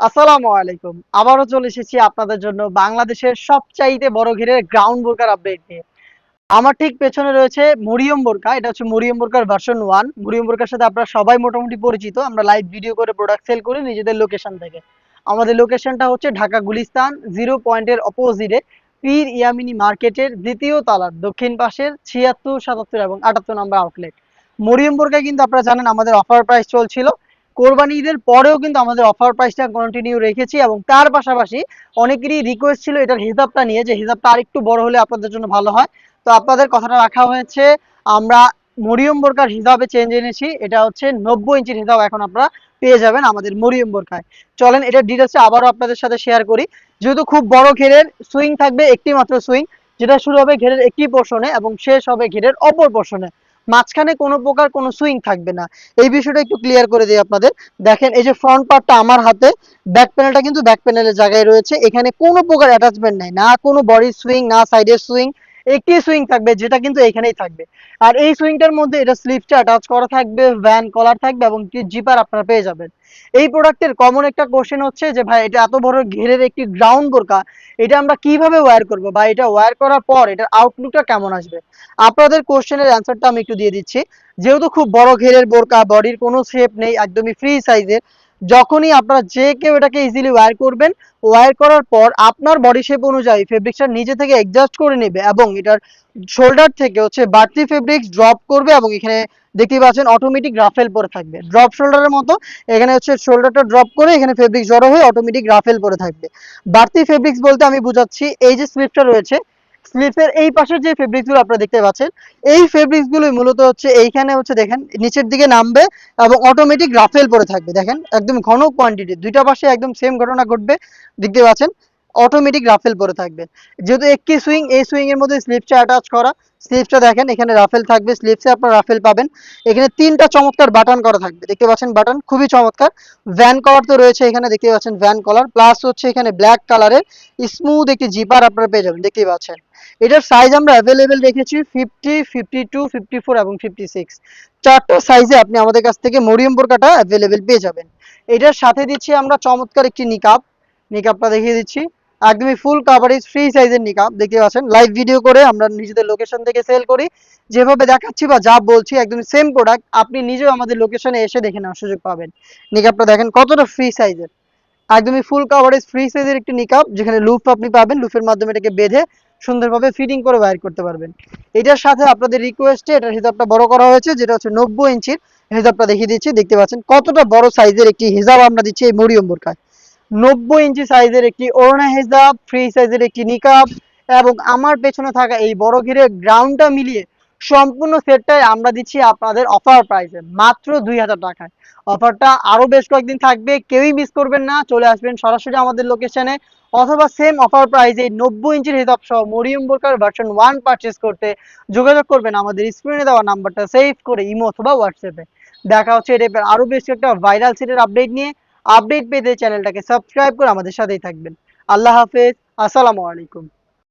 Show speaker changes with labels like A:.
A: আসসালামু আলাইকুম। আবারও চলে এসেছি আপনাদের জন্য বাংলাদেশের সবচাইতে বড় ঘেরের গ্রাউন্ড বোরকার আপডেট নিয়ে। আমার ঠিক পেছনে রয়েছে মরিয়ম বোরকা। এটা হচ্ছে মরিয়ম বোরকার ভার্সন 1। মরিয়ম বোরকার সাথে আপনারা সবাই মোটামুটি পরিচিত। আমরা লাইভ ভিডিও করে প্রোডাক্ট সেল করি নিজেদের লোকেশন থেকে। আমাদের লোকেশনটা হচ্ছে ঢাকা গুলিস্তান 0 পয়েন্টের অপোজিটে পীর ইয়ামিনী মার্কেটের দ্বিতীয় তলার দক্ষিণ পাশের 76, 77 এবং 78 নম্বর আউটলেট। মরিয়ম বোরকায় কিন্তু আপনারা জানেন আমাদের অফার প্রাইস চলছিল। কোরবানি ঈদের পরেও কিন্তু আমাদের অফার প্রাইসটা কন্টিনিউ রেখেছি এবং তার পাশাপাশি অনেকেরই রিকোয়েস্ট ছিল এটার হিসাবটা নিয়ে যে হিসাবটা আরেকটু বড় হলে আপনাদের জন্য ভালো হয়। তো আপনাদের কথাটা রাখা হয়েছে। আমরা মরিয়ম বোরকার হিসাবে চেঞ্জ এনেছি। এটা হচ্ছে 90 ইঞ্চির হিসাব এখন আপনারা পেয়ে যাবেন আমাদের মরিয়ম বোরকায়। চলেন এটার ডিটেলসে আবারও আপনাদের সাথে শেয়ার করি। যেহেতু খুব বড় ঘেরের সুইং থাকবে, একটি মাত্র সুইং, যেটা শুরু হবে ঘেরের একটি পোর্শনে এবং শেষ হবে ঘেরের অপর পোর্শনে। মাঝখানে কোনো প্রকার কোনো সুইং থাকবে না। এই বিষয়টা একটু ক্লিয়ার করে দিই আপনাদের। দেখেন এই যে ফ্রন্ট পার্টটা আমার হাতে, ব্যাক প্যানেলটা কিন্তু ব্যাক প্যানেলের জায়গায় রয়েছে। এখানে কোনো প্রকার অ্যাটাচমেন্ট নাই, না কোনো বডি সুইং, না সাইডের সুইং। একটি সুইং থাকবে যেটা কিন্তু এখানেই থাকবে। আর এই সুইংটার মধ্যে এটা স্লিপটা অ্যাটাচ করা থাকবে, ভ্যান কলার থাকবে এবং কি জিপার আপনারা পেয়ে যাবেন। এই প্রোডাক্টের কমন একটা কোশ্চেন হচ্ছে যে ভাই এটা এত বড় ঘেরের একটি গ্রাউন্ড বোরকা, এটা আমরা কিভাবে ওয়্যার করব বা এটা ওয়্যার করার পর এটার আউটলুকটা কেমন আসবে। আপনাদের কোশ্চেনের অ্যান্সারটা আমি একটু দিয়ে দিচ্ছি। যেহেতু খুব বড় ঘেরের বোরকা, বডির কোনো শেপ নেই, একদমই ফ্রি সাইজের, যখনই আপনারা যে কেউ এটাকে ইজিলি ওয়্যার করবেন, ওয়্যার করার পর আপনার বডি শেপ অনুযায়ী ফেব্রিক্সটা নিজে থেকে অ্যাডজাস্ট করে নেবে এবং এটার শোল্ডার থেকে হচ্ছে বাড়তি ফেব্রিক্স ড্রপ করবে এবং এখানে দেখতে পাচ্ছেন অটোমেটিক রাফেল পরে থাকবে ড্রপ শোল্ডারের মতো। এখানে হচ্ছে শোল্ডারটা ড্রপ করে এখানে ফেব্রিক্স জড়ো হয়ে অটোমেটিক রাফেল পরে থাকবে। বাড়তি ফেব্রিক্স বলতে আমি বুঝাচ্ছি এই যে স্লিপটা রয়েছে, স্লিপের এই পাশের যে ফেব্রিক্স গুলো আপনারা দেখতে পাচ্ছেন, এই ফেব্রিক্স গুলো মূলত হচ্ছে এইখানে হচ্ছে দেখেন নিচের দিকে নামবে এবং অটোমেটিক রাফেল পরে থাকবে। দেখেন একদম ঘন কোয়ান্টিটি, দুইটা পাশে একদম সেম ঘটনা ঘটবে। দেখতে পাচ্ছেন অটোমেটিক রাফেল পরে থাকবে। যেহেতু একটি সুইং, এই সুইং এর মধ্যে স্লিপসটা অ্যাটাচ করা। স্লিপসটা দেখেন এখানে রাফেল থাকবে, স্লিপসে আপনারা রাফেল পাবেন। এখানে তিনটা চমৎকার বাটন করা থাকবে, দেখতে পাচ্ছেন বাটন খুবই চমৎকার। ভ্যান কলার তো রয়েছে এখানে, দেখতে পাচ্ছেন ভ্যান কলার, প্লাস হচ্ছে এখানে ব্ল্যাক কালারের স্মুথ একটি জিপার আপনারা পেয়ে যাবেন, দেখতে পাচ্ছেন। এটার সাইজ আমরা অ্যাভেলেবেল রেখেছি 50, 52, 54 এবং 56। চারটা সাইজে আপনি আমাদের কাছ থেকে মরিয়ম বোরকাটা অ্যাভেলেবেল পেয়ে যাবেন। এটার সাথে দিচ্ছি আমরা চমৎকার একটি নিকাব। নিকাবটা দেখিয়ে দিচ্ছি, একদমই ফুল কাভারেজ ফ্রি সাইজের নিকাব, দেখতে পাচ্ছেন। লাইভ ভিডিও করে আমরা নিজেদের লোকেশন থেকে সেল করি। যেভাবে দেখাচ্ছি বা যা বলছি একদম সেম প্রোডাক্ট আপনি নিজেও আমাদের লোকেশনে এসে দেখে নেওয়ার সুযোগ পাবেন। নিকাবটা দেখেন কতটা ফ্রি সাইজের, একদমই ফুল কাভারেজ ফ্রি সাইজের একটি নিকাব, যেখানে লুপ আপনি পাবেন, লুপের মাধ্যমে এটাকে বেঁধে সুন্দরভাবে ফিটিং করে ওয়্যার করতে পারবেন। এটার সাথে আপনাদের রিকোয়েস্টে এটার হিসাবটা বড় করা হয়েছে, যেটা হচ্ছে 90 ইঞ্চির হিসাবটা দেখিয়ে দিচ্ছি। দেখতে পাচ্ছেন কতটা বড় সাইজের একটি হিসাব আমরা দিচ্ছি এই মরিয়ম বোরকায়। 90 ইঞ্চি সাইজের একটি ওড়না হিজাব, ফ্রি সাইজের একটি নিকাব এবং আমার পেছনে থাকা এই বড় ঘিরে গ্রাউন্ডটা মিলিয়ে সম্পূর্ণ সেটটাই আমরা দিচ্ছি আপনাদের অফার প্রাইসে মাত্র 2000 টাকায়। অফারটা আরো বেশ কয়েকদিন থাকবে, কেউই মিস করবেন না। চলে আসবেন সরাসরি আমাদের লোকেশনে, অথবা সেম অফার প্রাইসে 90 ইঞ্চির হিসাব সহ মরিয়ম বোরকার ভার্সন 1 পারচেস করতে যোগাযোগ করবেন আমাদের স্ক্রিনে দেওয়া নাম্বারটা সেভ করে ইমো অথবা হোয়াটসঅ্যাপে। দেখা হচ্ছে এটা আরো বেশ একটা ভাইরাল সেটের আপডেট নিয়ে। আপডেট পেতে চ্যানেলটাকে সাবস্ক্রাইব করে আমাদের সাথেই থাকবেন। আল্লাহ হাফেজ, আসসালামু আলাইকুম।